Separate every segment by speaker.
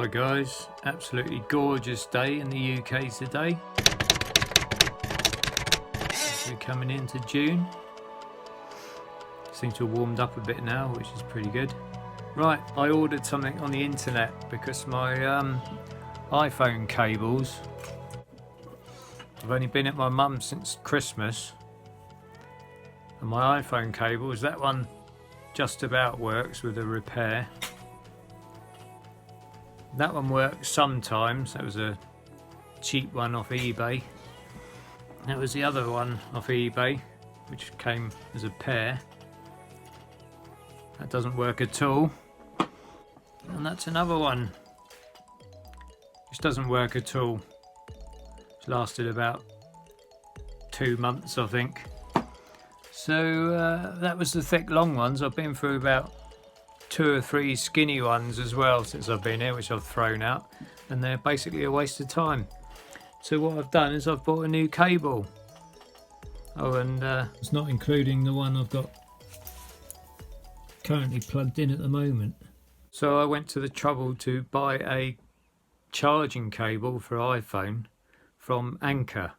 Speaker 1: Hi guys, absolutely gorgeous day in the UK today. We're coming into June. Seems to have warmed up a bit now, which is pretty good. Right, I ordered something on the internet because my iPhone cables, I've only been at my mum's since Christmas, and my iPhone cables, that one just about works with a repair. That one works sometimes. That was a cheap one off eBay. That was the other one off eBay, which came as a pair. That doesn't work at all. And that's another one which doesn't work at all. It's lasted about 2 months, I think. So that was the thick long ones. I've been through about 2 or 3 skinny ones as well since I've been here, which I've thrown out, and they're basically a waste of time. So what I've done is I've bought a new cable. Oh, and it's not including the one I've got currently plugged in at the moment. So I went to the trouble to buy a charging cable for iPhone from Anker,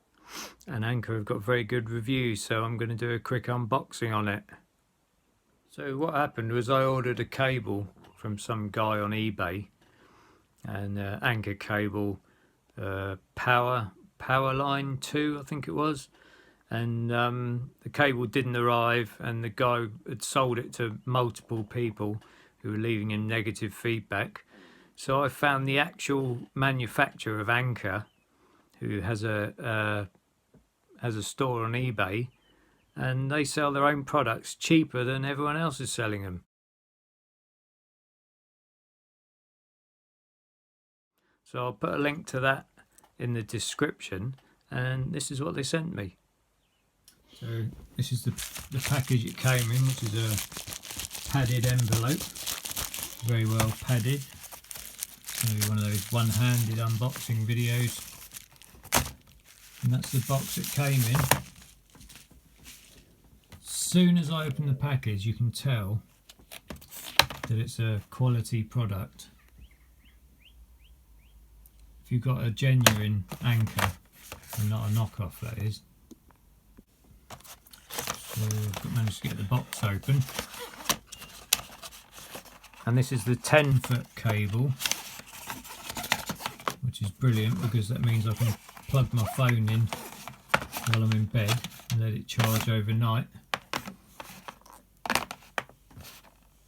Speaker 1: and Anker have got very good reviews, so I'm going to do a quick unboxing on it. So what happened was I ordered a cable from some guy on eBay, and Anker cable, Powerline 2 I think it was, and the cable didn't arrive, and the guy had sold it to multiple people who were leaving him negative feedback. So I found the actual manufacturer of Anker, who has a store on eBay, and they sell their own products cheaper than everyone else is selling them. So I'll put a link to that in the description, and this is what they sent me. So this is the package it came in, which is a padded envelope, very well padded. It's going to be one of those one-handed unboxing videos. And that's the box it came in. As soon as I open the package, you can tell that it's a quality product. If you've got a genuine Anker, and not a knockoff, that is. So I've managed to get the box open. And this is the 10-foot cable, which is brilliant because that means I can plug my phone in while I'm in bed and let it charge overnight.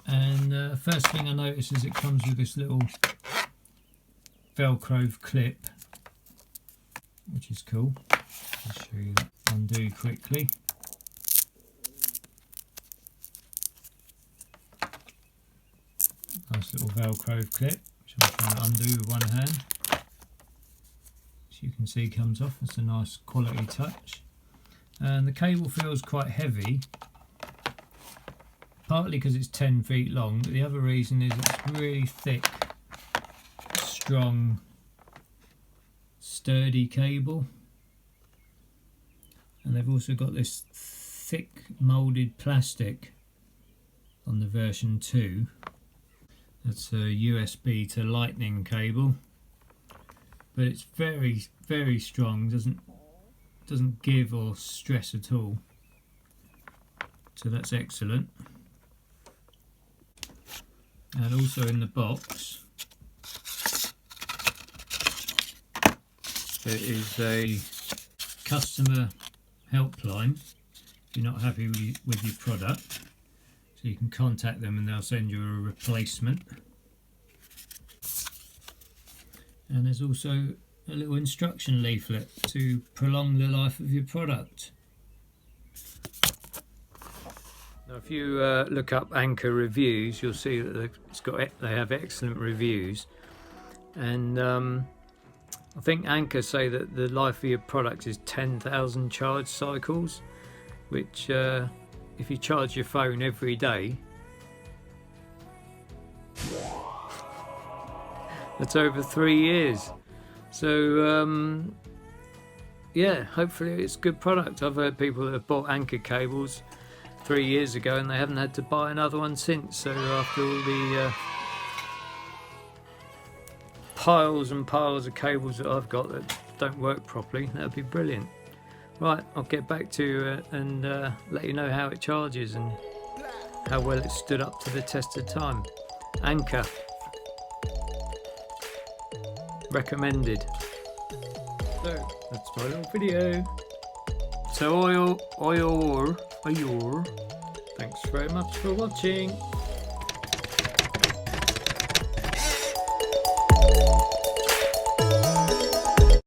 Speaker 1: And first thing I notice is it comes with this little Velcro clip, which is cool. I'll show you that undo quickly. Nice little Velcro clip, which I'm trying to undo with one hand. As you can see, comes off. It's a nice quality touch. And the cable feels quite heavy, partly because it's 10 feet long, but the other reason is it's really thick, strong, sturdy cable. And they've also got this thick moulded plastic on the version 2. That's a USB to lightning cable, but it's very, very strong. Doesn't give or stress at all. So that's excellent. And also in the box there is a customer helpline if you're not happy with your product. So you can contact them and they'll send you a replacement. And there's also a little instruction leaflet to prolong the life of your product. Now if you look up Anker reviews, you'll see that they have excellent reviews. And I think Anker say that the life of your product is 10,000 charge cycles, which if you charge your phone every day, that's over 3 years. So yeah, hopefully it's a good product. I've heard people that have bought Anker cables 3 years ago and they haven't had to buy another one since. So after all the piles and piles of cables that I've got that don't work properly, that'd be brilliant. Right, I'll get back to you and let you know how it charges and how well it stood up to the test of time. Anker. Recommended. So, that's my little video. So, oil. Thanks very much for watching.